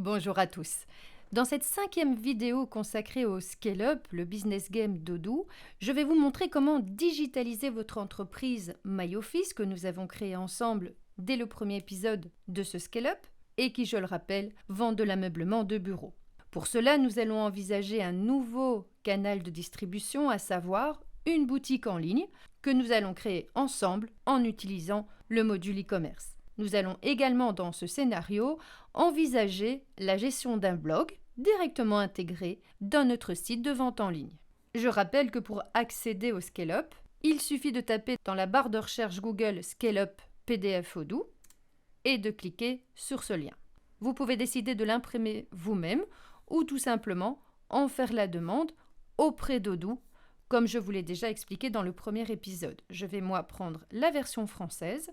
Bonjour à tous. Dans cette 5e vidéo consacrée au Scale-up, le business game d'Odoo, je vais vous montrer comment digitaliser votre entreprise MyOffice que nous avons créée ensemble dès le premier épisode de ce Scale-up et qui, je le rappelle, vend de l'ameublement de bureau. Pour cela, nous allons envisager un nouveau canal de distribution, à savoir une boutique en ligne que nous allons créer ensemble en utilisant le module e-commerce. Nous allons également, dans ce scénario, envisager la gestion d'un blog directement intégré dans notre site de vente en ligne. Je rappelle que pour accéder au Scale-up, il suffit de taper dans la barre de recherche Google Scale-up PDF Odoo et de cliquer sur ce lien. Vous pouvez décider de l'imprimer vous-même ou tout simplement en faire la demande auprès d'Odoo, comme je vous l'ai déjà expliqué dans le premier épisode. Je vais moi prendre la version française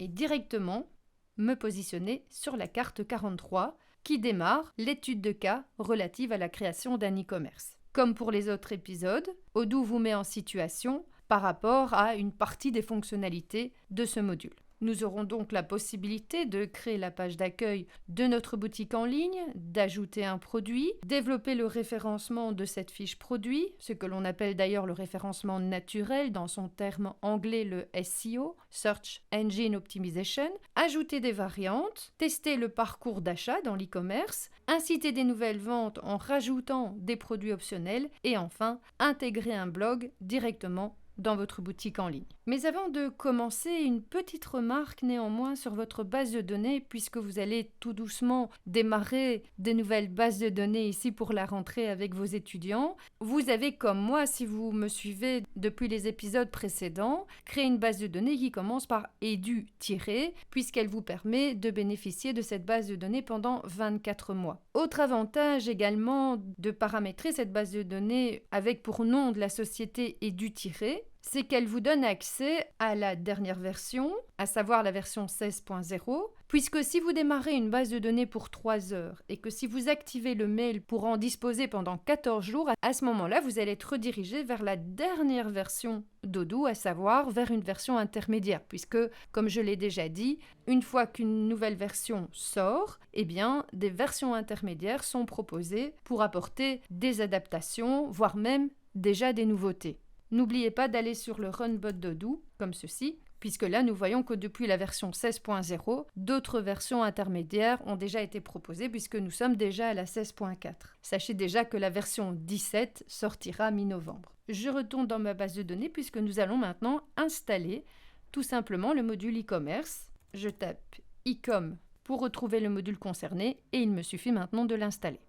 et directement me positionner sur la carte 43 qui démarre l'étude de cas relative à la création d'un e-commerce. Comme pour les autres épisodes, Odoo vous met en situation par rapport à une partie des fonctionnalités de ce module. Nous aurons donc la possibilité de créer la page d'accueil de notre boutique en ligne, d'ajouter un produit, développer le référencement de cette fiche produit, ce que l'on appelle d'ailleurs le référencement naturel dans son terme anglais le SEO, Search Engine Optimization, ajouter des variantes, tester le parcours d'achat dans l'e-commerce, inciter des nouvelles ventes en rajoutant des produits optionnels et enfin intégrer un blog directement dans votre boutique en ligne. Mais avant de commencer, une petite remarque néanmoins sur votre base de données, puisque vous allez tout doucement démarrer des nouvelles bases de données ici pour la rentrée avec vos étudiants. Vous avez, comme moi, si vous me suivez depuis les épisodes précédents, créé une base de données qui commence par edu-, puisqu'elle vous permet de bénéficier de cette base de données pendant 24 mois. Autre avantage également de paramétrer cette base de données avec pour nom de la société edu-, c'est qu'elle vous donne accès à la dernière version, à savoir la version 16.0, puisque si vous démarrez une base de données pour 3 heures et que si vous activez le mail pour en disposer pendant 14 jours, à ce moment-là, vous allez être redirigé vers la dernière version d'Odoo, à savoir vers une version intermédiaire, puisque, comme je l'ai déjà dit, une fois qu'une nouvelle version sort, eh bien, des versions intermédiaires sont proposées pour apporter des adaptations, voire même déjà des nouveautés. N'oubliez pas d'aller sur le Runbot d'Odoo, comme ceci, puisque là, nous voyons que depuis la version 16.0, d'autres versions intermédiaires ont déjà été proposées, puisque nous sommes déjà à la 16.4. Sachez déjà que la version 17 sortira mi-novembre. Je retourne dans ma base de données, puisque nous allons maintenant installer tout simplement le module e-commerce. Je tape e-com pour retrouver le module concerné, et il me suffit maintenant de l'installer.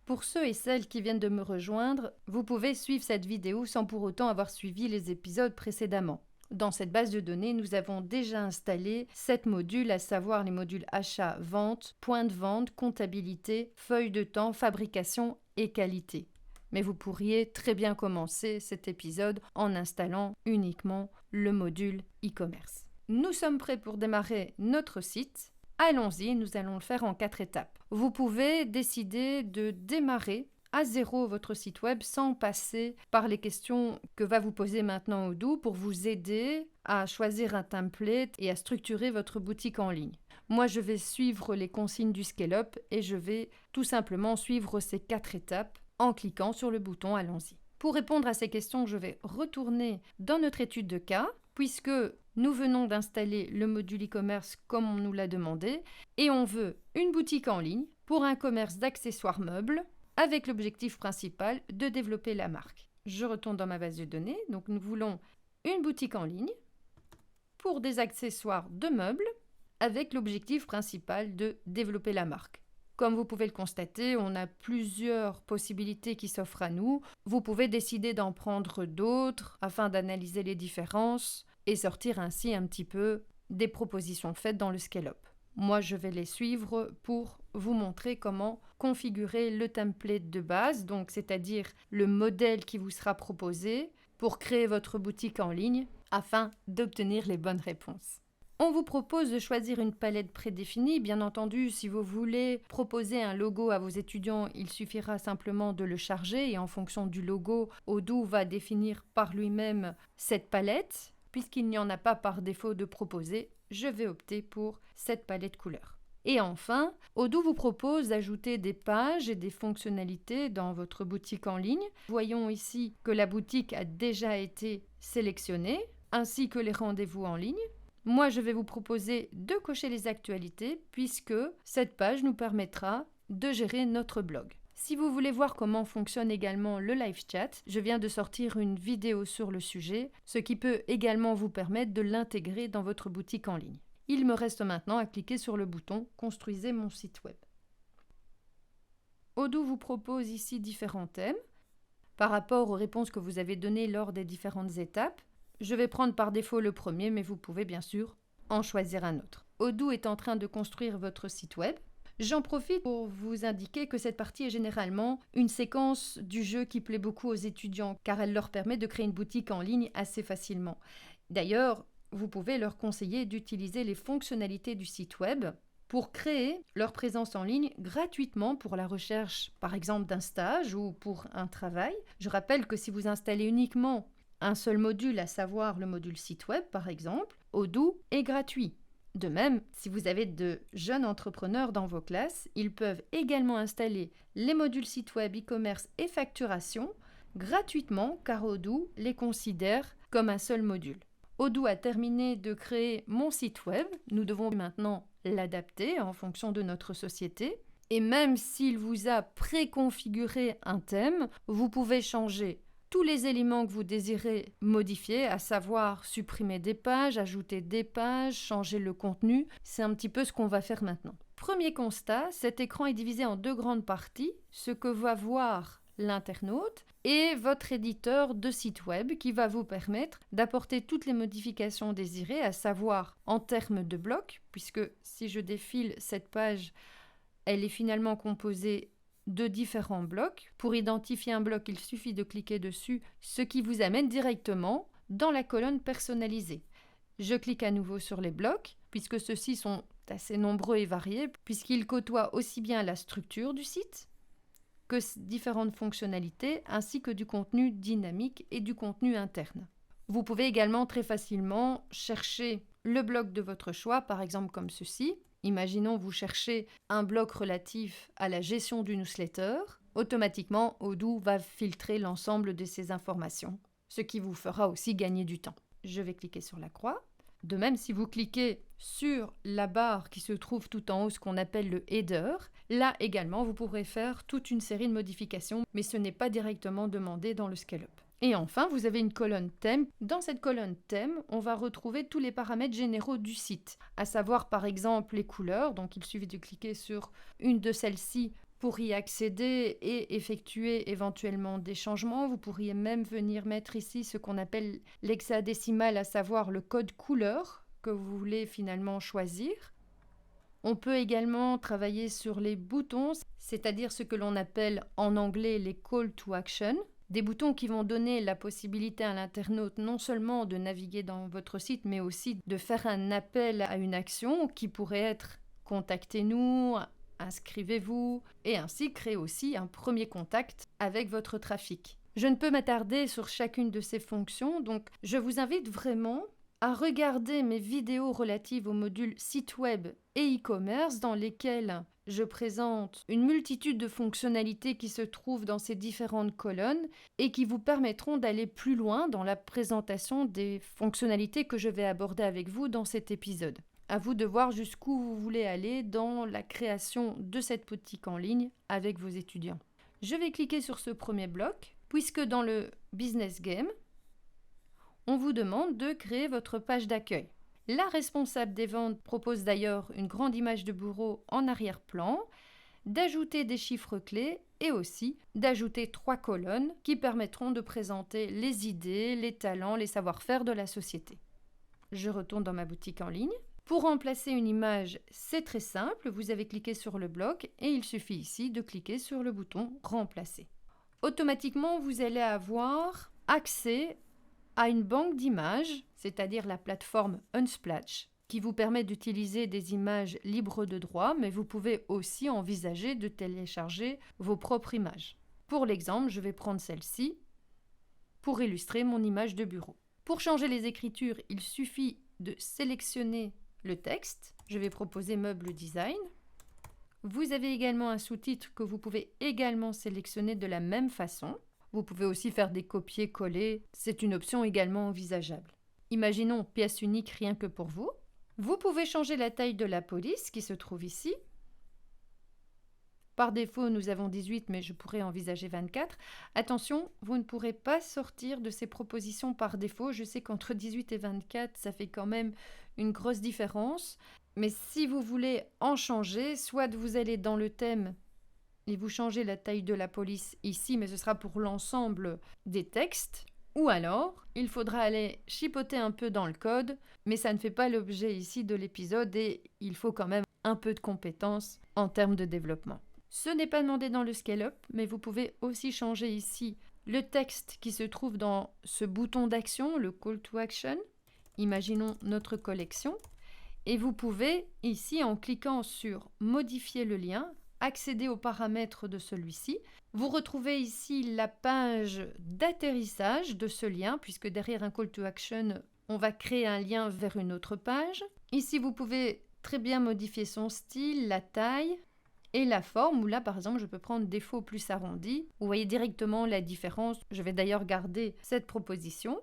Pour ceux et celles qui viennent de me rejoindre, vous pouvez suivre cette vidéo sans pour autant avoir suivi les épisodes précédemment. Dans cette base de données, nous avons déjà installé 7 modules, à savoir les modules achat, vente, point de vente, comptabilité, feuille de temps, fabrication et qualité. Mais vous pourriez très bien commencer cet épisode en installant uniquement le module e-commerce. Nous sommes prêts pour démarrer notre site. Allons-y, nous allons le faire en 4 étapes. Vous pouvez décider de démarrer à zéro votre site web sans passer par les questions que va vous poser maintenant Odoo pour vous aider à choisir un template et à structurer votre boutique en ligne. Moi, je vais suivre les consignes du Scale-up et je vais tout simplement suivre ces 4 étapes en cliquant sur le bouton Allons-y. Pour répondre à ces questions, je vais retourner dans notre étude de cas, puisque nous venons d'installer le module e-commerce comme on nous l'a demandé, et on veut une boutique en ligne pour un commerce d'accessoires meubles, avec l'objectif principal de développer la marque. Je retourne dans ma base de données, donc nous voulons une boutique en ligne pour des accessoires de meubles, avec l'objectif principal de développer la marque. Comme vous pouvez le constater, on a plusieurs possibilités qui s'offrent à nous. Vous pouvez décider d'en prendre d'autres afin d'analyser les différences et sortir ainsi un petit peu des propositions faites dans le Scale-up. Moi, je vais les suivre pour vous montrer comment configurer le template de base, donc c'est-à-dire le modèle qui vous sera proposé pour créer votre boutique en ligne afin d'obtenir les bonnes réponses. On vous propose de choisir une palette prédéfinie. Bien entendu, si vous voulez proposer un logo à vos étudiants, il suffira simplement de le charger et en fonction du logo, Odoo va définir par lui-même cette palette. Puisqu'il n'y en a pas par défaut de proposer, je vais opter pour cette palette couleur. Et enfin, Odoo vous propose d'ajouter des pages et des fonctionnalités dans votre boutique en ligne. Voyons ici que la boutique a déjà été sélectionnée, ainsi que les rendez-vous en ligne. Moi, je vais vous proposer de cocher les actualités puisque cette page nous permettra de gérer notre blog. Si vous voulez voir comment fonctionne également le live chat, je viens de sortir une vidéo sur le sujet, ce qui peut également vous permettre de l'intégrer dans votre boutique en ligne. Il me reste maintenant à cliquer sur le bouton « Construisez mon site web ». Odoo vous propose ici différents thèmes par rapport aux réponses que vous avez données lors des différentes étapes. Je vais prendre par défaut le premier, mais vous pouvez bien sûr en choisir un autre. Odoo est en train de construire votre site web. J'en profite pour vous indiquer que cette partie est généralement une séquence du jeu qui plaît beaucoup aux étudiants car elle leur permet de créer une boutique en ligne assez facilement. D'ailleurs, vous pouvez leur conseiller d'utiliser les fonctionnalités du site web pour créer leur présence en ligne gratuitement pour la recherche, par exemple, d'un stage ou pour un travail. Je rappelle que si vous installez uniquement un seul module, à savoir le module site web par exemple, Odoo est gratuit. De même, si vous avez de jeunes entrepreneurs dans vos classes, ils peuvent également installer les modules site web, e-commerce et facturation gratuitement car Odoo les considère comme un seul module. Odoo a terminé de créer mon site web. Nous devons maintenant l'adapter en fonction de notre société. Et même s'il vous a préconfiguré un thème, vous pouvez changer tous les éléments que vous désirez modifier, à savoir supprimer des pages, ajouter des pages, changer le contenu. C'est un petit peu ce qu'on va faire maintenant. Premier constat, cet écran est divisé en deux grandes parties, ce que va voir l'internaute et votre éditeur de site web qui va vous permettre d'apporter toutes les modifications désirées, à savoir en termes de blocs, puisque si je défile cette page, elle est finalement composée de différents blocs. Pour identifier un bloc, il suffit de cliquer dessus, ce qui vous amène directement dans la colonne personnalisée. Je clique à nouveau sur les blocs, puisque ceux-ci sont assez nombreux et variés, puisqu'ils côtoient aussi bien la structure du site que différentes fonctionnalités, ainsi que du contenu dynamique et du contenu interne. Vous pouvez également très facilement chercher le bloc de votre choix, par exemple comme ceci. Imaginons vous cherchez un bloc relatif à la gestion du newsletter. Automatiquement, Odoo va filtrer l'ensemble de ces informations, ce qui vous fera aussi gagner du temps. Je vais cliquer sur la croix. De même, si vous cliquez sur la barre qui se trouve tout en haut, ce qu'on appelle le header, là également, vous pourrez faire toute une série de modifications, mais ce n'est pas directement demandé dans le ScaleUp. Et enfin, vous avez une colonne thème. Dans cette colonne thème, on va retrouver tous les paramètres généraux du site, à savoir par exemple les couleurs. Donc il suffit de cliquer sur une de celles-ci pour y accéder et effectuer éventuellement des changements. Vous pourriez même venir mettre ici ce qu'on appelle l'hexadécimal, à savoir le code couleur que vous voulez finalement choisir. On peut également travailler sur les boutons, c'est-à-dire ce que l'on appelle en anglais les call to action. Des boutons qui vont donner la possibilité à l'internaute non seulement de naviguer dans votre site, mais aussi de faire un appel à une action qui pourrait être « Contactez-nous », inscrivez-vous et ainsi créer aussi un premier contact avec votre trafic. Je ne peux m'attarder sur chacune de ces fonctions, donc je vous invite vraiment à regarder mes vidéos relatives au module site web et e-commerce dans lesquelles je présente une multitude de fonctionnalités qui se trouvent dans ces différentes colonnes et qui vous permettront d'aller plus loin dans la présentation des fonctionnalités que je vais aborder avec vous dans cet épisode. À vous de voir jusqu'où vous voulez aller dans la création de cette boutique en ligne avec vos étudiants. Je vais cliquer sur ce premier bloc, puisque dans le Business Game, on vous demande de créer votre page d'accueil. La responsable des ventes propose d'ailleurs une grande image de bureau en arrière-plan, d'ajouter des chiffres clés et aussi d'ajouter 3 colonnes qui permettront de présenter les idées, les talents, les savoir-faire de la société. Je retourne dans ma boutique en ligne. Pour remplacer une image, c'est très simple, vous avez cliqué sur le bloc et il suffit ici de cliquer sur le bouton « Remplacer ». Automatiquement, vous allez avoir accès à une banque d'images, c'est-à-dire la plateforme Unsplash, qui vous permet d'utiliser des images libres de droit, mais vous pouvez aussi envisager de télécharger vos propres images. Pour l'exemple, je vais prendre celle-ci pour illustrer mon image de bureau. Pour changer les écritures, il suffit de sélectionner le texte. Je vais proposer Meuble Design. Vous avez également un sous-titre que vous pouvez également sélectionner de la même façon. Vous pouvez aussi faire des copier-coller, c'est une option également envisageable. Imaginons pièce unique rien que pour vous. Vous pouvez changer la taille de la police qui se trouve ici. Par défaut, nous avons 18, mais je pourrais envisager 24. Attention, vous ne pourrez pas sortir de ces propositions par défaut. Je sais qu'entre 18 et 24, ça fait quand même une grosse différence. Mais si vous voulez en changer, soit vous allez dans le thème et vous changez la taille de la police ici, mais ce sera pour l'ensemble des textes. Ou alors, il faudra aller chipoter un peu dans le code, mais ça ne fait pas l'objet ici de l'épisode et il faut quand même un peu de compétences en termes de développement. Ce n'est pas demandé dans le scale-up, mais vous pouvez aussi changer ici le texte qui se trouve dans ce bouton d'action, le call to action. Imaginons notre collection. Et vous pouvez ici, en cliquant sur modifier le lien, accéder aux paramètres de celui-ci. Vous retrouvez ici la page d'atterrissage de ce lien, puisque derrière un call to action, on va créer un lien vers une autre page. Ici, vous pouvez très bien modifier son style, la taille et la forme, où là, par exemple, je peux prendre défaut plus arrondi. Vous voyez directement la différence. Je vais d'ailleurs garder cette proposition.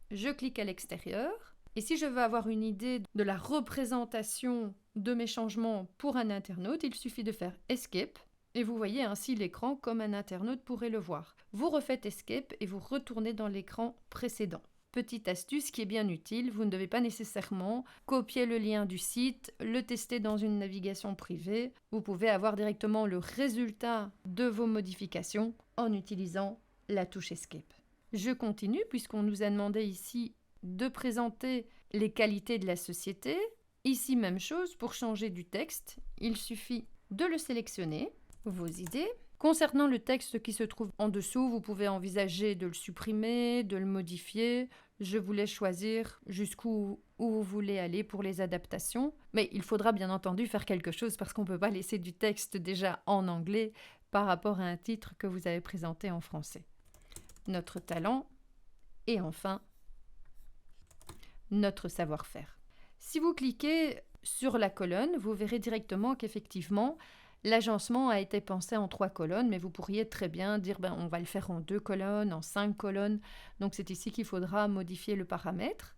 Je clique à l'extérieur. Et si je veux avoir une idée de la représentation de mes changements pour un internaute, il suffit de faire Escape et vous voyez ainsi l'écran comme un internaute pourrait le voir. Vous refaites Escape et vous retournez dans l'écran précédent. Petite astuce qui est bien utile, vous ne devez pas nécessairement copier le lien du site, le tester dans une navigation privée. Vous pouvez avoir directement le résultat de vos modifications en utilisant la touche Escape. Je continue puisqu'on nous a demandé ici de présenter les qualités de la société. Ici, même chose, pour changer du texte, il suffit de le sélectionner, vos idées. Concernant le texte qui se trouve en dessous, vous pouvez envisager de le supprimer, de le modifier. Je vous laisse choisir jusqu'où vous voulez aller pour les adaptations. Mais il faudra bien entendu faire quelque chose parce qu'on ne peut pas laisser du texte déjà en anglais par rapport à un titre que vous avez présenté en français. Notre talent et enfin notre savoir-faire. Si vous cliquez sur la colonne, vous verrez directement qu'effectivement, l'agencement a été pensé en 3 colonnes, mais vous pourriez très bien dire on va le faire en 2 colonnes, en 5 colonnes. Donc c'est ici qu'il faudra modifier le paramètre.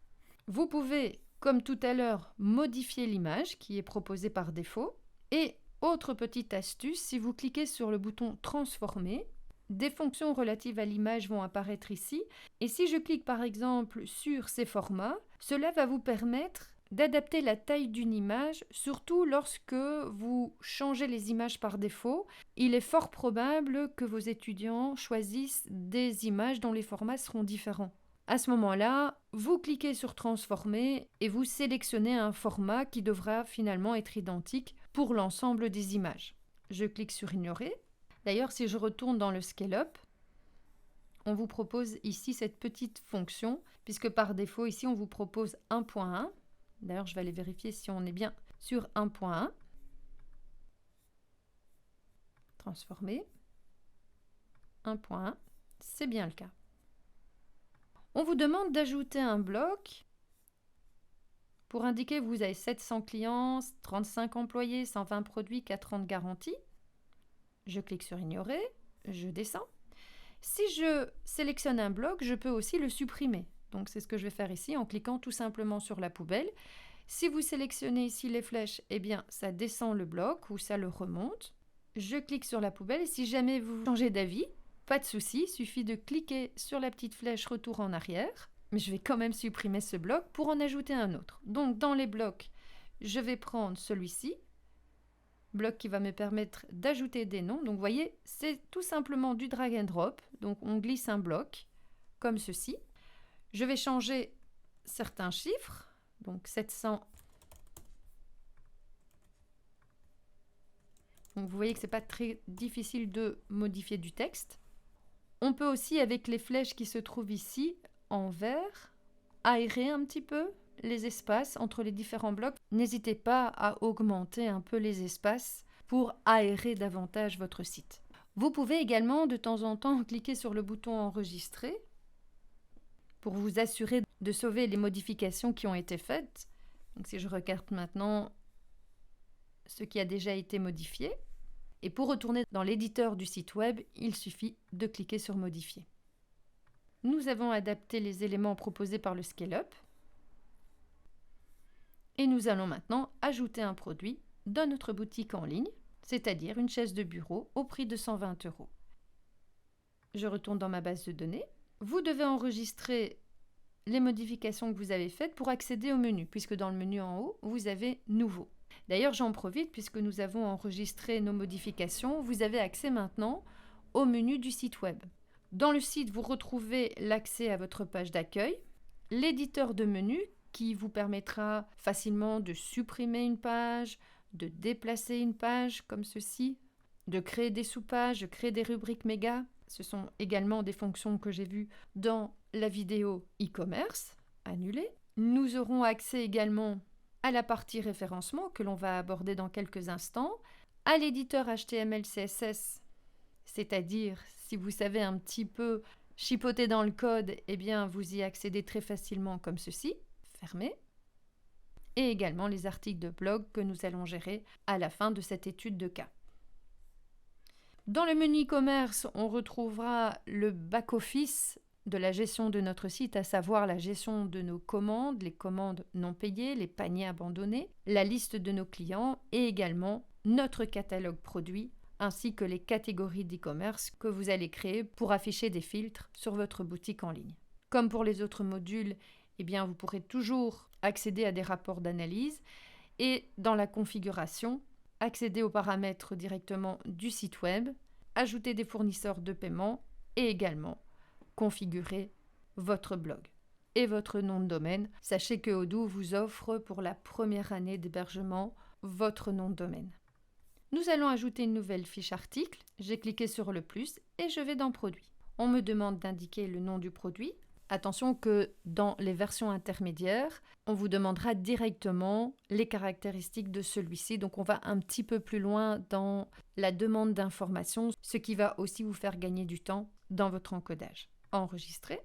Vous pouvez, comme tout à l'heure, modifier l'image qui est proposée par défaut. Et autre petite astuce, si vous cliquez sur le bouton transformer, des fonctions relatives à l'image vont apparaître ici. Et si je clique par exemple sur ces formats, cela va vous permettre d'adapter la taille d'une image, surtout lorsque vous changez les images par défaut. Il est fort probable que vos étudiants choisissent des images dont les formats seront différents. À ce moment-là, vous cliquez sur transformer et vous sélectionnez un format qui devra finalement être identique pour l'ensemble des images. Je clique sur ignorer. D'ailleurs, si je retourne dans le scale-up, on vous propose ici cette petite fonction, puisque par défaut, ici, on vous propose 1.1. D'ailleurs, je vais aller vérifier si on est bien sur 1.1. Transformer. 1.1, c'est bien le cas. On vous demande d'ajouter un bloc pour indiquer que vous avez 700 clients, 35 employés, 120 produits, 4 ans de garantie. Je clique sur ignorer, je descends. Si je sélectionne un bloc, je peux aussi le supprimer. Donc c'est ce que je vais faire ici en cliquant tout simplement sur la poubelle. Si vous sélectionnez ici les flèches, eh bien ça descend le bloc ou ça le remonte. Je clique sur la poubelle et si jamais vous changez d'avis, pas de souci, il suffit de cliquer sur la petite flèche retour en arrière. Mais je vais quand même supprimer ce bloc pour en ajouter un autre. Donc dans les blocs, je vais prendre celui-ci. Bloc qui va me permettre d'ajouter des noms. Donc vous voyez, c'est tout simplement du drag and drop. Donc on glisse un bloc comme ceci. Je vais changer certains chiffres. Donc 700. Donc vous voyez que ce n'est pas très difficile de modifier du texte. On peut aussi, avec les flèches qui se trouvent ici, en vert, aérer un petit peu les espaces entre les différents blocs. N'hésitez pas à augmenter un peu les espaces pour aérer davantage votre site. Vous pouvez également de temps en temps cliquer sur le bouton enregistrer pour vous assurer de sauver les modifications qui ont été faites. Donc si je regarde maintenant ce qui a déjà été modifié. Et pour retourner dans l'éditeur du site web, il suffit de cliquer sur Modifier. Nous avons adapté les éléments proposés par le ScaleUp. Et nous allons maintenant ajouter un produit dans notre boutique en ligne, c'est-à-dire une chaise de bureau au prix de 120 €. Je retourne dans ma base de données. Vous devez enregistrer les modifications que vous avez faites pour accéder au menu, puisque dans le menu en haut, vous avez Nouveau. D'ailleurs, j'en profite, puisque nous avons enregistré nos modifications, vous avez accès maintenant au menu du site web. Dans le site, vous retrouvez l'accès à votre page d'accueil, l'éditeur de menu qui vous permettra facilement de supprimer une page, de déplacer une page comme ceci, de créer des sous-pages, de créer des rubriques méga. Ce sont également des fonctions que j'ai vues dans la vidéo e-commerce, annulée. Nous aurons accès également à la partie référencement que l'on va aborder dans quelques instants, à l'éditeur HTML CSS, c'est-à-dire si vous savez un petit peu chipoter dans le code, eh bien vous y accédez très facilement comme ceci, fermé, et également les articles de blog que nous allons gérer à la fin de cette étude de cas. Dans le menu e-commerce, on retrouvera le back-office de la gestion de notre site, à savoir la gestion de nos commandes, les commandes non payées, les paniers abandonnés, la liste de nos clients et également notre catalogue produit ainsi que les catégories d'e-commerce que vous allez créer pour afficher des filtres sur votre boutique en ligne. Comme pour les autres modules, eh bien, vous pourrez toujours accéder à des rapports d'analyse et dans la configuration, accéder aux paramètres directement du site web, ajouter des fournisseurs de paiement et également configurer votre blog et votre nom de domaine. Sachez que Odoo vous offre pour la première année d'hébergement votre nom de domaine. Nous allons ajouter une nouvelle fiche article. J'ai cliqué sur le plus et je vais dans Produits. On me demande d'indiquer le nom du produit. Attention que dans les versions intermédiaires, on vous demandera directement les caractéristiques de celui-ci. Donc on va un petit peu plus loin dans la demande d'informations, ce qui va aussi vous faire gagner du temps dans votre encodage. Enregistrer.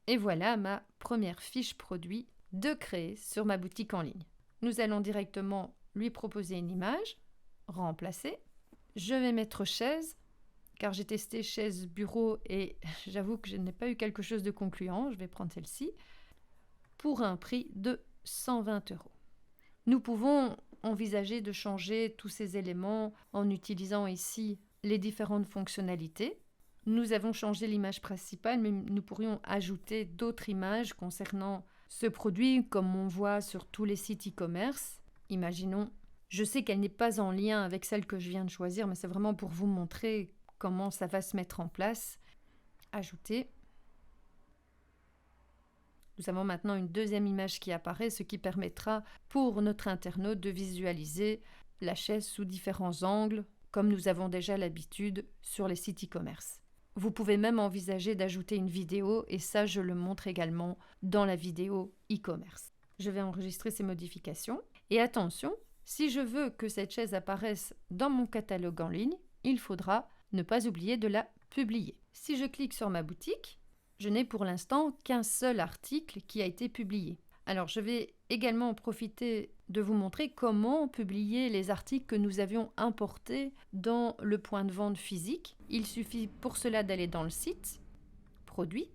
Et voilà ma première fiche produit de créer sur ma boutique en ligne. Nous allons directement lui proposer une image, remplacer. Je vais mettre chaise, car j'ai testé chaise bureau et j'avoue que je n'ai pas eu quelque chose de concluant. Je vais prendre celle-ci pour un prix de 120 €. Nous pouvons envisager de changer tous ces éléments en utilisant ici les différentes fonctionnalités. Nous avons changé l'image principale, mais nous pourrions ajouter d'autres images concernant ce produit, comme on voit sur tous les sites e-commerce. Imaginons, je sais qu'elle n'est pas en lien avec celle que je viens de choisir, mais c'est vraiment pour vous montrer comment ça va se mettre en place. Ajouter. Nous avons maintenant une deuxième image qui apparaît, ce qui permettra pour notre internaute de visualiser la chaise sous différents angles, comme nous avons déjà l'habitude sur les sites e-commerce. Vous pouvez même envisager d'ajouter une vidéo et ça, je le montre également dans la vidéo e-commerce. Je vais enregistrer ces modifications. Et attention, si je veux que cette chaise apparaisse dans mon catalogue en ligne, il faudra ne pas oublier de la publier. Si je clique sur ma boutique, je n'ai pour l'instant qu'un seul article qui a été publié. Alors, je vais également en profiter de vous montrer comment publier les articles que nous avions importés dans le point de vente physique. Il suffit pour cela d'aller dans le site, Produits,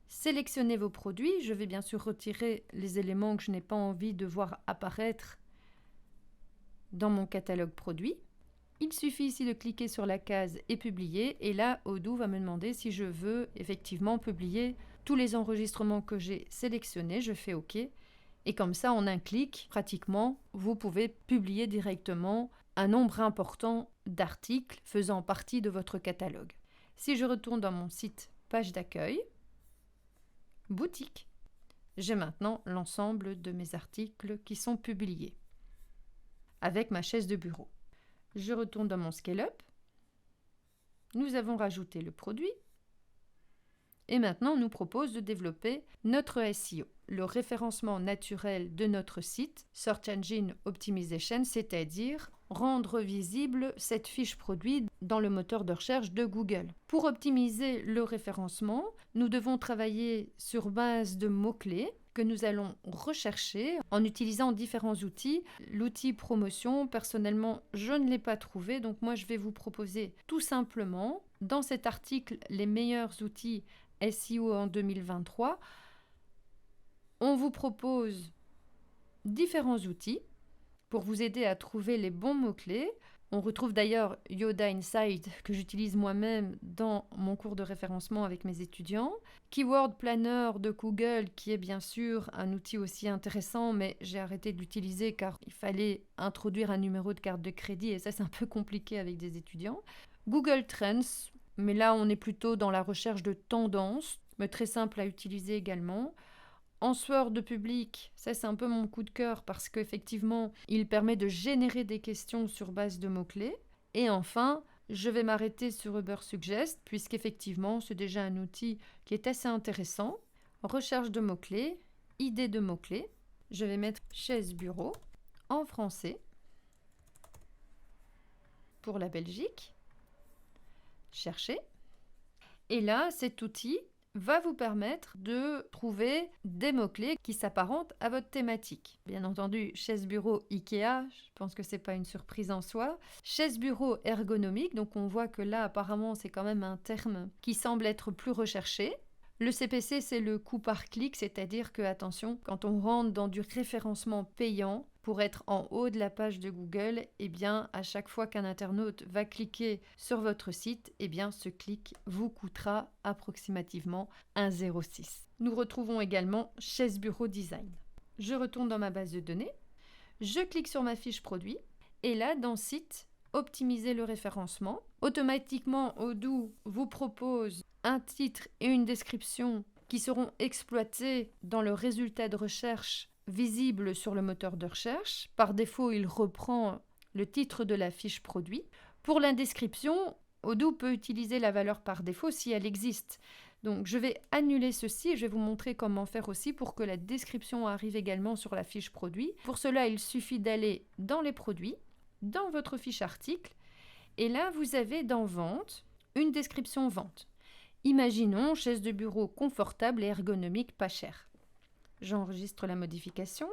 sélectionner vos produits. Je vais bien sûr retirer les éléments que je n'ai pas envie de voir apparaître dans mon catalogue produit. Il suffit ici de cliquer sur la case et publier et là Odoo va me demander si je veux effectivement publier tous les enregistrements que j'ai sélectionnés. Je fais OK et comme ça en un clic pratiquement vous pouvez publier directement un nombre important d'articles faisant partie de votre catalogue. Si je retourne dans mon site page d'accueil, boutique, j'ai maintenant l'ensemble de mes articles qui sont publiés avec ma chaise de bureau. Je retourne dans mon ScaleUp. Nous avons rajouté le produit. Et maintenant, on nous propose de développer notre SEO, le référencement naturel de notre site, Search Engine Optimization, c'est-à-dire rendre visible cette fiche produit dans le moteur de recherche de Google. Pour optimiser le référencement, nous devons travailler sur base de mots-clés que nous allons rechercher en utilisant différents outils. L'outil promotion, personnellement, je ne l'ai pas trouvé, donc moi je vais vous proposer tout simplement, dans cet article, les meilleurs outils SEO en 2023, on vous propose différents outils pour vous aider à trouver les bons mots-clés. On retrouve d'ailleurs Yoda Insight que j'utilise moi-même dans mon cours de référencement avec mes étudiants. Keyword Planner de Google qui est bien sûr un outil aussi intéressant, mais j'ai arrêté de l'utiliser car il fallait introduire un numéro de carte de crédit et ça c'est un peu compliqué avec des étudiants. Google Trends, mais là on est plutôt dans la recherche de tendances, mais très simple à utiliser également. Answer de public, ça c'est un peu mon coup de cœur parce qu'effectivement, il permet de générer des questions sur base de mots-clés. Et enfin, je vais m'arrêter sur Ubersuggest puisqu'effectivement, c'est déjà un outil qui est assez intéressant. Recherche de mots-clés, idée de mots-clés. Je vais mettre chaise bureau en français pour la Belgique. Chercher. Et là, cet outil va vous permettre de trouver des mots-clés qui s'apparentent à votre thématique. Bien entendu, chaise-bureau Ikea, je pense que c'est pas une surprise en soi. Chaise-bureau ergonomique, donc on voit que là apparemment c'est quand même un terme qui semble être plus recherché. Le CPC, c'est le coût par clic, c'est-à-dire que, attention, quand on rentre dans du référencement payant, pour être en haut de la page de Google, eh bien, à chaque fois qu'un internaute va cliquer sur votre site, eh bien, ce clic vous coûtera approximativement 1,06. Nous retrouvons également Chaise Bureau Design. Je retourne dans ma base de données, je clique sur ma fiche produit, et là, dans Site, optimiser le référencement. Automatiquement, Odoo vous propose un titre et une description qui seront exploités dans le résultat de recherche visible sur le moteur de recherche. Par défaut, il reprend le titre de la fiche produit. Pour la description, Odoo peut utiliser la valeur par défaut si elle existe. Donc je vais annuler ceci et je vais vous montrer comment faire aussi pour que la description arrive également sur la fiche produit. Pour cela, il suffit d'aller dans les produits, dans votre fiche article, et là vous avez dans Vente une description Vente. Imaginons chaise de bureau confortable et ergonomique pas chère. J'enregistre la modification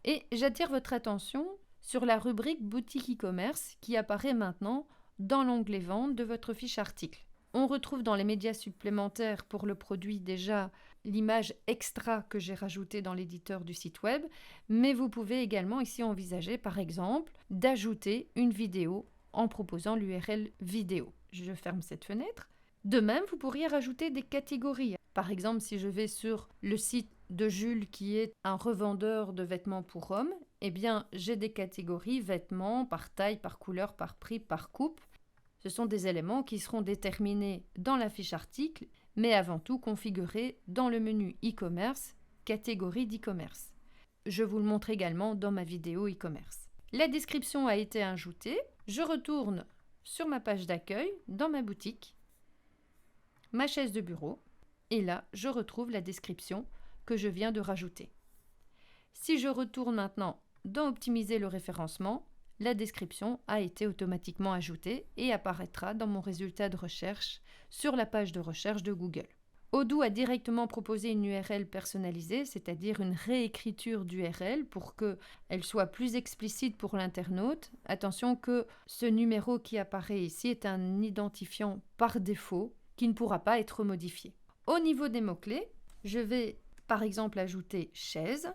et j'attire votre attention sur la rubrique boutique e-commerce qui apparaît maintenant dans l'onglet Vente de votre fiche article. On retrouve dans les médias supplémentaires pour le produit déjà l'image extra que j'ai rajoutée dans l'éditeur du site web, mais vous pouvez également ici envisager par exemple d'ajouter une vidéo en proposant l'URL vidéo. Je ferme cette fenêtre. De même, vous pourriez rajouter des catégories. Par exemple, si je vais sur le site de Jules qui est un revendeur de vêtements pour hommes, eh bien j'ai des catégories vêtements par taille, par couleur, par prix, par coupe. Ce sont des éléments qui seront déterminés dans la fiche article, mais avant tout configurés dans le menu e-commerce, catégorie d'e-commerce. Je vous le montre également dans ma vidéo e-commerce. La description a été ajoutée. Je retourne sur ma page d'accueil, dans ma boutique, ma chaise de bureau, et là, je retrouve la description que je viens de rajouter. Si je retourne maintenant dans Optimiser le référencement, la description a été automatiquement ajoutée et apparaîtra dans mon résultat de recherche sur la page de recherche de Google. Odoo a directement proposé une URL personnalisée, c'est-à-dire une réécriture d'URL pour qu'elle soit plus explicite pour l'internaute. Attention que ce numéro qui apparaît ici est un identifiant par défaut qui ne pourra pas être modifié. Au niveau des mots-clés, je vais par exemple ajouter chaise.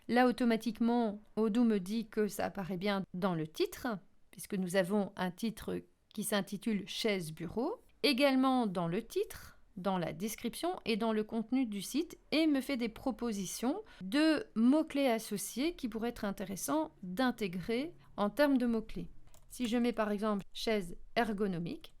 Là, automatiquement, Odoo me dit que ça apparaît bien dans le titre, puisque nous avons un titre qui s'intitule Chaise Bureau. Également dans le titre, dans la description et dans le contenu du site, et me fait des propositions de mots-clés associés qui pourraient être intéressants d'intégrer en termes de mots-clés. Si je mets par exemple chaise ergonomique,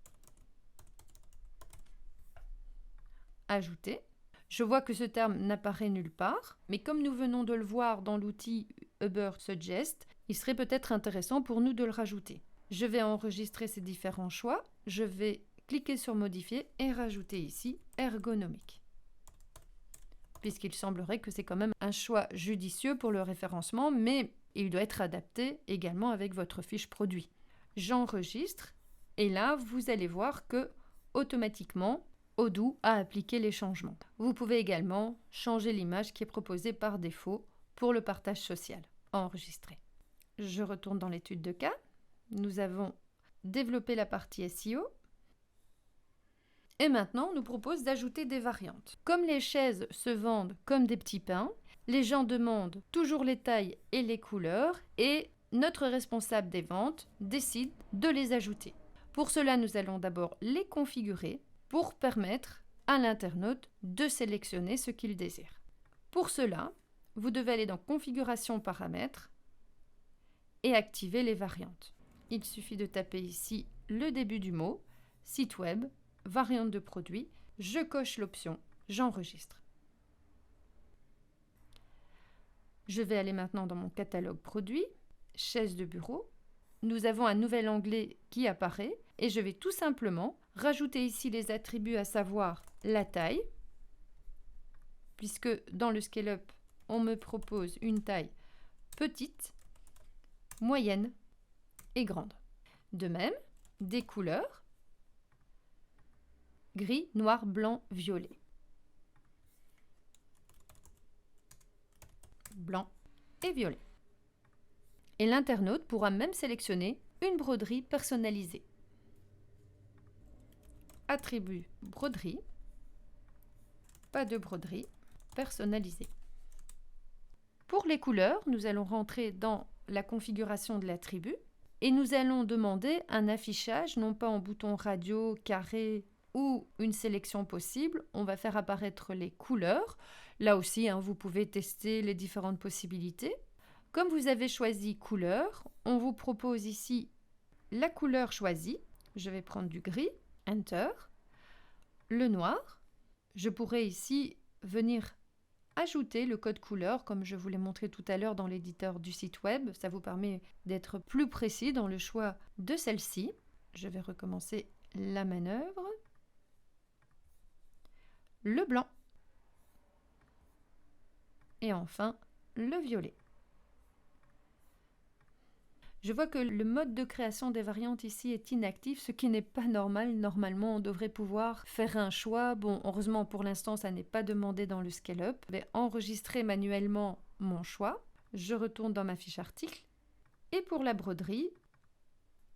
ajouter, je vois que ce terme n'apparaît nulle part, mais comme nous venons de le voir dans l'outil Ubersuggest, il serait peut-être intéressant pour nous de le rajouter. Je vais enregistrer ces différents choix, je vais cliquer sur modifier et rajouter ici ergonomique. Puisqu'il semblerait que c'est quand même un choix judicieux pour le référencement, mais il doit être adapté également avec votre fiche produit. J'enregistre et là, vous allez voir que automatiquement, Odoo a appliqué les changements. Vous pouvez également changer l'image qui est proposée par défaut pour le partage social. Enregistrer. Je retourne dans l'étude de cas. Nous avons développé la partie SEO. Et maintenant, on nous propose d'ajouter des variantes. Comme les chaises se vendent comme des petits pains, les gens demandent toujours les tailles et les couleurs et notre responsable des ventes décide de les ajouter. Pour cela, nous allons d'abord les configurer pour permettre à l'internaute de sélectionner ce qu'il désire. Pour cela, vous devez aller dans Configuration paramètres et activer les variantes. Il suffit de taper ici le début du mot, site web, variante de produit, je coche l'option, j'enregistre. Je vais aller maintenant dans mon catalogue produit, chaise de bureau. Nous avons un nouvel onglet qui apparaît et je vais tout simplement rajouter ici les attributs, à savoir la taille, puisque dans le scale-up, on me propose une taille petite, moyenne et grande. De même, des couleurs, gris, noir, blanc, violet. Blanc et violet. Et l'internaute pourra même sélectionner une broderie personnalisée. Attribut broderie, pas de broderie, personnalisée. Pour les couleurs, nous allons rentrer dans la configuration de l'attribut et nous allons demander un affichage, non pas en bouton radio, carré ou une sélection possible. On va faire apparaître les couleurs. Là aussi, vous pouvez tester les différentes possibilités. Comme vous avez choisi couleur, on vous propose ici la couleur choisie. Je vais prendre du gris, Enter, le noir. Je pourrais ici venir ajouter le code couleur comme je vous l'ai montré tout à l'heure dans l'éditeur du site web. Ça vous permet d'être plus précis dans le choix de celle-ci. Je vais recommencer la manœuvre. Le blanc. Et enfin, le violet. Je vois que le mode de création des variantes ici est inactif, ce qui n'est pas normal. Normalement, on devrait pouvoir faire un choix. Bon, heureusement, pour l'instant, ça n'est pas demandé dans le scale-up. Je vais enregistrer manuellement mon choix. Je retourne dans ma fiche article. Et pour la broderie,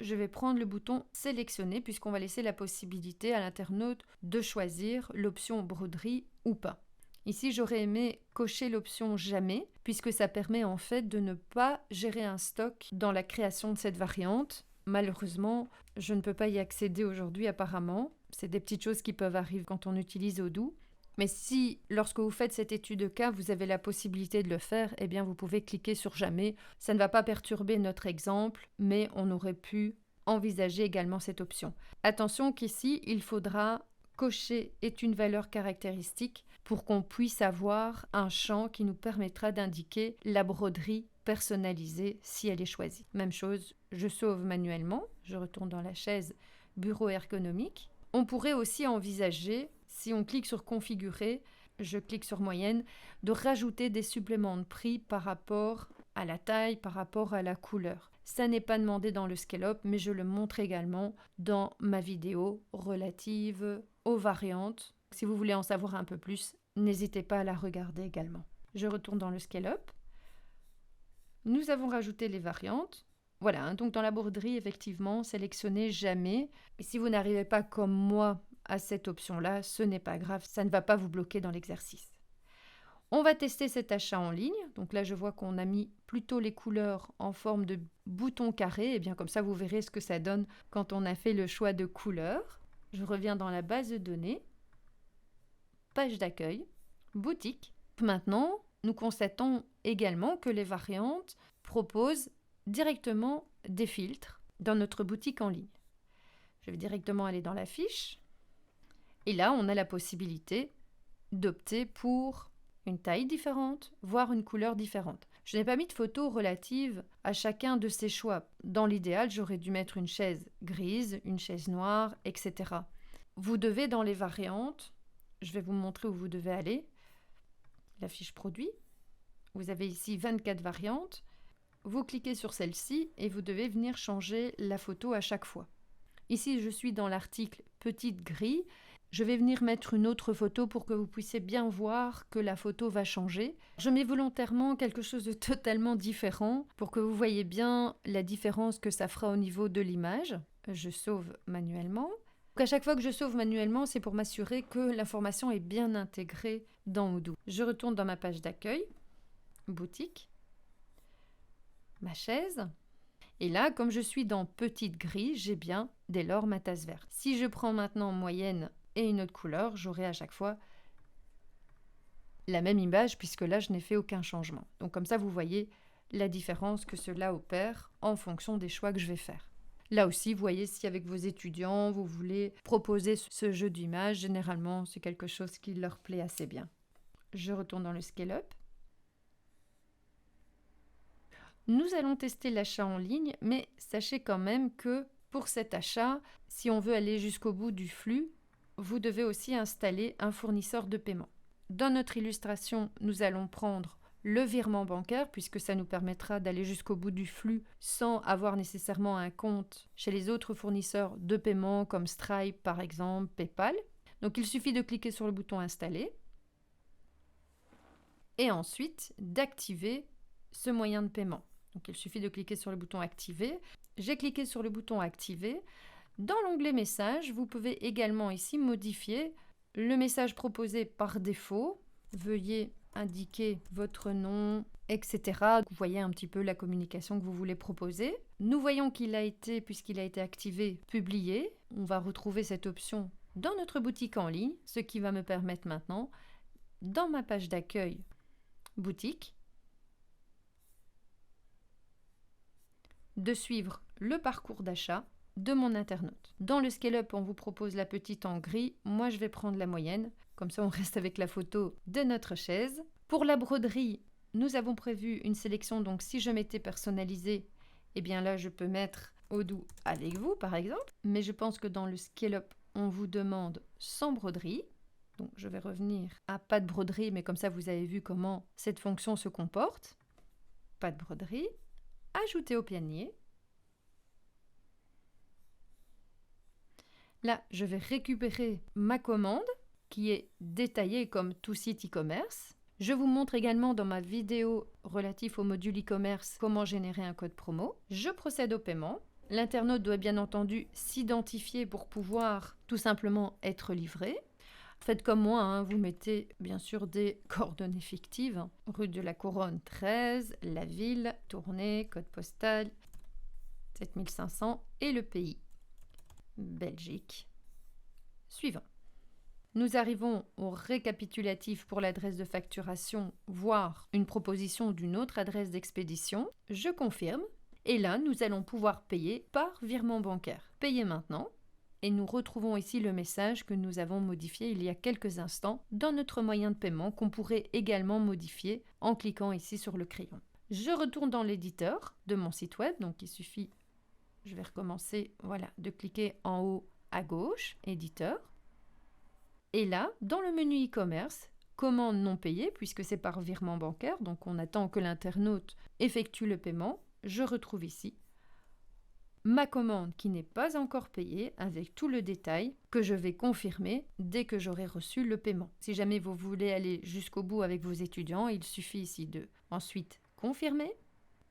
je vais prendre le bouton sélectionner puisqu'on va laisser la possibilité à l'internaute de choisir l'option broderie ou pas. Ici, j'aurais aimé cocher l'option jamais, puisque ça permet en fait de ne pas gérer un stock dans la création de cette variante. Malheureusement, je ne peux pas y accéder aujourd'hui apparemment. C'est des petites choses qui peuvent arriver quand on utilise Odoo. Mais si, lorsque vous faites cette étude de cas, vous avez la possibilité de le faire, eh bien vous pouvez cliquer sur jamais. Ça ne va pas perturber notre exemple, mais on aurait pu envisager également cette option. Attention qu'ici, il faudra cocher est une valeur caractéristique pour qu'on puisse avoir un champ qui nous permettra d'indiquer la broderie personnalisée si elle est choisie. Même chose, je sauve manuellement, je retourne dans la chaise bureau ergonomique. On pourrait aussi envisager, si on clique sur configurer, je clique sur moyenne, de rajouter des suppléments de prix par rapport à la taille, par rapport à la couleur. Ça n'est pas demandé dans le scale-up, mais je le montre également dans ma vidéo relative aux variantes. Si vous voulez en savoir un peu plus, n'hésitez pas à la regarder également. Je retourne dans le scale-up. Nous avons rajouté les variantes. Voilà, donc dans la broderie, effectivement, sélectionnez jamais. Et si vous n'arrivez pas comme moi à cette option-là, ce n'est pas grave, ça ne va pas vous bloquer dans l'exercice. On va tester cet achat en ligne. Donc là, je vois qu'on a mis plutôt les couleurs en forme de bouton carré. Et bien comme ça, vous verrez ce que ça donne quand on a fait le choix de couleur. Je reviens dans la base de données. Page d'accueil, boutique. Maintenant, nous constatons également que les variantes proposent directement des filtres dans notre boutique en ligne. Je vais directement aller dans la fiche. Et là, on a la possibilité d'opter pour une taille différente, voire une couleur différente. Je n'ai pas mis de photos relatives à chacun de ces choix. Dans l'idéal, j'aurais dû mettre une chaise grise, une chaise noire, etc. Vous devez, dans les variantes, je vais vous montrer où vous devez aller. La fiche produit. Vous avez ici 24 variantes. Vous cliquez sur celle-ci et vous devez venir changer la photo à chaque fois. Ici, je suis dans l'article petite grille Je vais venir mettre une autre photo pour que vous puissiez bien voir que la photo va changer. Je mets volontairement quelque chose de totalement différent pour que vous voyez bien la différence que ça fera au niveau de l'image. Je sauve manuellement. Donc à chaque fois que je sauve manuellement, c'est pour m'assurer que l'information est bien intégrée dans Odoo. Je retourne dans ma page d'accueil, boutique, ma chaise. Et là, comme je suis dans petite grille, j'ai bien dès lors ma tasse verte. Si je prends maintenant moyenne et une autre couleur, j'aurai à chaque fois la même image puisque là, je n'ai fait aucun changement. Donc comme ça, vous voyez la différence que cela opère en fonction des choix que je vais faire. Là aussi, vous voyez, si avec vos étudiants, vous voulez proposer ce jeu d'images, généralement, c'est quelque chose qui leur plaît assez bien. Je retourne dans le Scale Up. Nous allons tester l'achat en ligne, mais sachez quand même que pour cet achat, si on veut aller jusqu'au bout du flux, vous devez aussi installer un fournisseur de paiement. Dans notre illustration, nous allons prendre le virement bancaire, puisque ça nous permettra d'aller jusqu'au bout du flux sans avoir nécessairement un compte chez les autres fournisseurs de paiement comme Stripe par exemple, PayPal. Donc il suffit de cliquer sur le bouton Installer et ensuite d'activer ce moyen de paiement. Donc il suffit de cliquer sur le bouton Activer. J'ai cliqué sur le bouton Activer. Dans l'onglet Messages, vous pouvez également ici modifier le message proposé par défaut. Veuillez indiquer votre nom, etc. Vous voyez un petit peu la communication que vous voulez proposer. Nous voyons qu'il a été, puisqu'il a été activé, publié. On va retrouver cette option dans notre boutique en ligne, ce qui va me permettre maintenant, dans ma page d'accueil boutique, de suivre le parcours d'achat de mon internaute. Dans le Scale Up, on vous propose la petite en gris. Moi, je vais prendre la moyenne. Comme ça, on reste avec la photo de notre chaise. Pour la broderie, nous avons prévu une sélection. Donc, si je m'étais personnalisée, eh bien là, je peux mettre Odoo avec vous, par exemple. Mais je pense que dans le Scale Up, on vous demande sans broderie. Donc, je vais revenir à pas de broderie, mais comme ça, vous avez vu comment cette fonction se comporte. Pas de broderie. Ajouter au panier. Là, je vais récupérer ma commande qui est détaillée comme tout site e-commerce. Je vous montre également dans ma vidéo relative au module e-commerce comment générer un code promo. Je procède au paiement. L'internaute doit bien entendu s'identifier pour pouvoir tout simplement être livré. Faites comme moi, hein, vous mettez bien sûr des coordonnées fictives. Rue de la Couronne 13, la ville, Tournai, code postal 7500 et le pays. Belgique. Suivant. Nous arrivons au récapitulatif pour l'adresse de facturation, voire une proposition d'une autre adresse d'expédition. Je confirme. Et là, nous allons pouvoir payer par virement bancaire. Payer maintenant. Et nous retrouvons ici le message que nous avons modifié il y a quelques instants dans notre moyen de paiement qu'on pourrait également modifier en cliquant ici sur le crayon. Je retourne dans l'éditeur de mon site web, donc il suffit, je vais recommencer, voilà, de cliquer en haut à gauche, éditeur. Et là, dans le menu e-commerce, commande non payée, puisque c'est par virement bancaire, donc on attend que l'internaute effectue le paiement, je retrouve ici ma commande qui n'est pas encore payée avec tout le détail que je vais confirmer dès que j'aurai reçu le paiement. Si jamais vous voulez aller jusqu'au bout avec vos étudiants, il suffit ici de ensuite confirmer,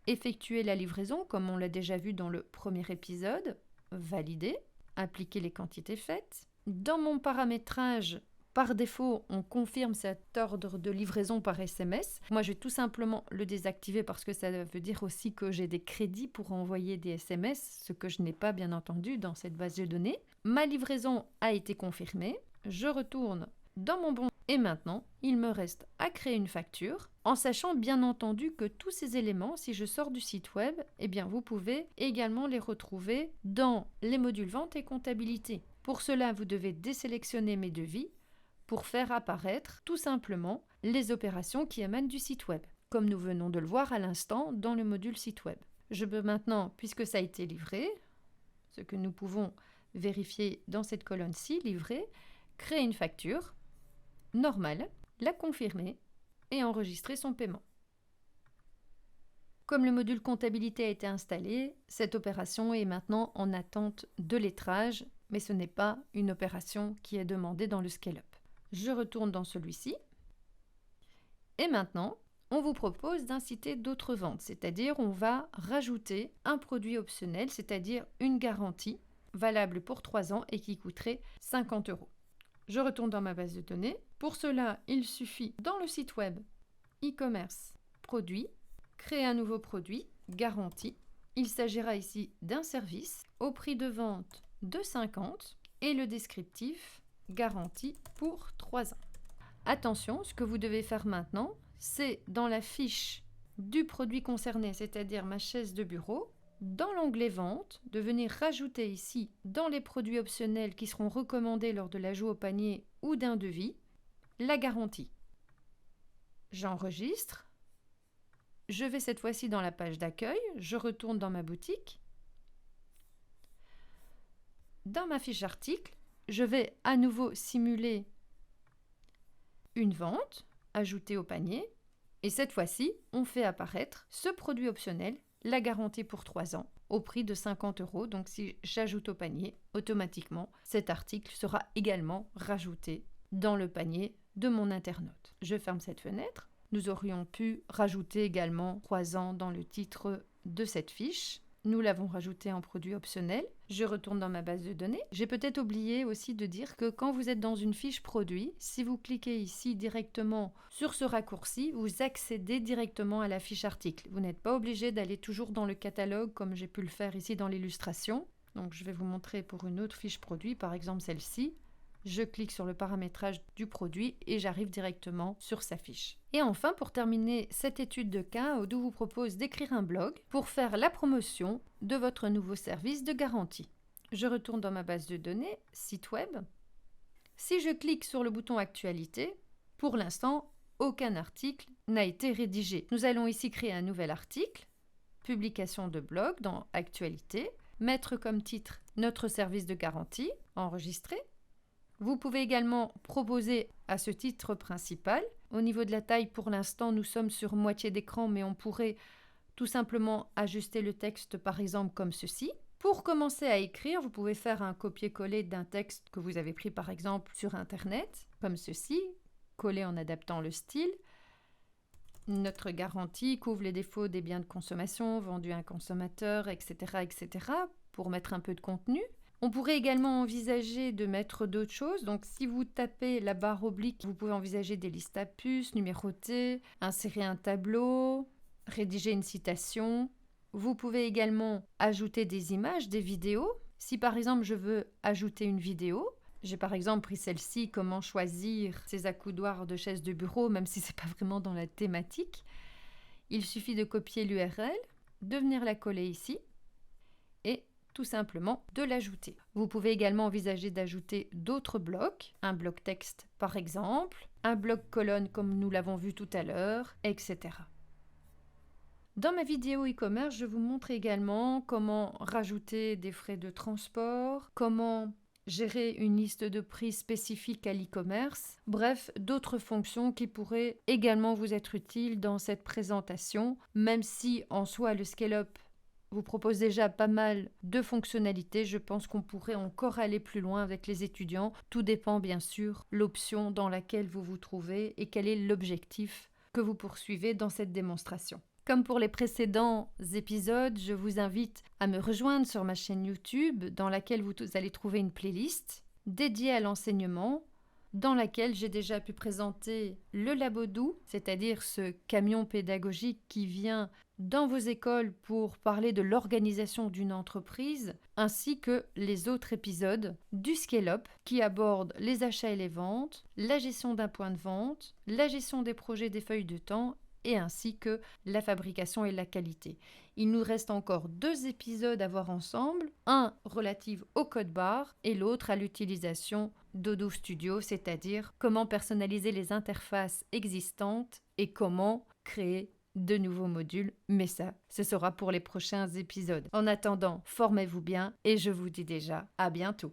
effectuer la livraison comme on l'a déjà vu dans le premier épisode, valider, appliquer les quantités faites. Dans mon paramétrage, par défaut, on confirme cet ordre de livraison par SMS. Moi, je vais tout simplement le désactiver parce que ça veut dire aussi que j'ai des crédits pour envoyer des SMS, ce que je n'ai pas bien entendu dans cette base de données. Ma livraison a été confirmée. Je retourne dans mon bon et maintenant, il me reste à créer une facture en sachant bien entendu que tous ces éléments, si je sors du site web, eh bien vous pouvez également les retrouver dans les modules vente et comptabilité. Pour cela, vous devez désélectionner mes devis pour faire apparaître tout simplement les opérations qui émanent du site web, comme nous venons de le voir à l'instant dans le module site web. Je peux maintenant, puisque ça a été livré, ce que nous pouvons vérifier dans cette colonne-ci, livré, créer une facture normale, la confirmer et enregistrer son paiement. Comme le module comptabilité a été installé, cette opération est maintenant en attente de lettrage mais ce n'est pas une opération qui est demandée dans le scale-up. Je retourne dans celui-ci. Et maintenant, on vous propose d'inciter d'autres ventes, c'est-à-dire on va rajouter un produit optionnel, c'est-à-dire une garantie valable pour 3 ans et qui coûterait 50 €. Je retourne dans ma base de données. Pour cela, il suffit dans le site web e-commerce produit, créer un nouveau produit, garantie. Il s'agira ici d'un service au prix de vente de 50 et le descriptif garantie pour 3 ans. Attention, ce que vous devez faire maintenant, c'est dans la fiche du produit concerné, c'est-à-dire ma chaise de bureau, dans l'onglet Vente, de venir rajouter ici, dans les produits optionnels qui seront recommandés lors de l'ajout au panier ou d'un devis, la garantie. J'enregistre. Je vais cette fois-ci dans la page d'accueil, je retourne dans ma boutique. Dans ma fiche article, je vais à nouveau simuler une vente, ajouter au panier, et cette fois-ci, on fait apparaître ce produit optionnel, la garantie pour 3 ans, au prix de 50 €. Donc si j'ajoute au panier, automatiquement, cet article sera également rajouté dans le panier de mon internaute. Je ferme cette fenêtre. Nous aurions pu rajouter également 3 ans dans le titre de cette fiche. Nous l'avons rajouté en produit optionnel. Je retourne dans ma base de données. J'ai peut-être oublié aussi de dire que quand vous êtes dans une fiche produit, si vous cliquez ici directement sur ce raccourci, vous accédez directement à la fiche article. Vous n'êtes pas obligé d'aller toujours dans le catalogue comme j'ai pu le faire ici dans l'illustration. Donc je vais vous montrer pour une autre fiche produit, par exemple celle-ci. Je clique sur le paramétrage du produit et j'arrive directement sur sa fiche. Et enfin, pour terminer cette étude de cas, Odoo vous propose d'écrire un blog pour faire la promotion de votre nouveau service de garantie. Je retourne dans ma base de données, site web. Si je clique sur le bouton Actualité, pour l'instant, aucun article n'a été rédigé. Nous allons ici créer un nouvel article, publication de blog dans Actualité, mettre comme titre notre service de garantie, enregistrer. Vous pouvez également proposer à ce titre principal. Au niveau de la taille, pour l'instant, nous sommes sur moitié d'écran, mais on pourrait tout simplement ajuster le texte, par exemple, comme ceci. Pour commencer à écrire, vous pouvez faire un copier-coller d'un texte que vous avez pris, par exemple, sur Internet, comme ceci, coller en adaptant le style. Notre garantie couvre les défauts des biens de consommation vendus à un consommateur, etc., etc., pour mettre un peu de contenu. On pourrait également envisager de mettre d'autres choses. Donc, si vous tapez la barre oblique, vous pouvez envisager des listes à puces, numéroter, insérer un tableau, rédiger une citation. Vous pouvez également ajouter des images, des vidéos. Si par exemple, je veux ajouter une vidéo, j'ai par exemple pris celle-ci, comment choisir ses accoudoirs de chaise de bureau, même si ce n'est pas vraiment dans la thématique. Il suffit de copier l'URL, de venir la coller ici et tout simplement de l'ajouter. Vous pouvez également envisager d'ajouter d'autres blocs, un bloc texte par exemple, un bloc colonne comme nous l'avons vu tout à l'heure, etc. Dans ma vidéo e-commerce, je vous montre également comment rajouter des frais de transport, comment gérer une liste de prix spécifique à l'e-commerce, bref, d'autres fonctions qui pourraient également vous être utiles dans cette présentation, même si en soi le scale-up vous propose déjà pas mal de fonctionnalités. Je pense qu'on pourrait encore aller plus loin avec les étudiants. Tout dépend bien sûr l'option dans laquelle vous vous trouvez et quel est l'objectif que vous poursuivez dans cette démonstration. Comme pour les précédents épisodes, je vous invite à me rejoindre sur ma chaîne YouTube dans laquelle vous allez trouver une playlist dédiée à l'enseignement dans laquelle j'ai déjà pu présenter le Labo Odoo, c'est-à-dire ce camion pédagogique qui vient dans vos écoles pour parler de l'organisation d'une entreprise, ainsi que les autres épisodes du Scale-up qui abordent les achats et les ventes, la gestion d'un point de vente, la gestion des projets des feuilles de temps et ainsi que la fabrication et la qualité. Il nous reste encore 2 épisodes à voir ensemble, un relatif au code barre et l'autre à l'utilisation d'Odoo Studio, c'est-à-dire comment personnaliser les interfaces existantes et comment créer de nouveaux modules, mais ça, ce sera pour les prochains épisodes. En attendant, formez-vous bien et je vous dis déjà à bientôt.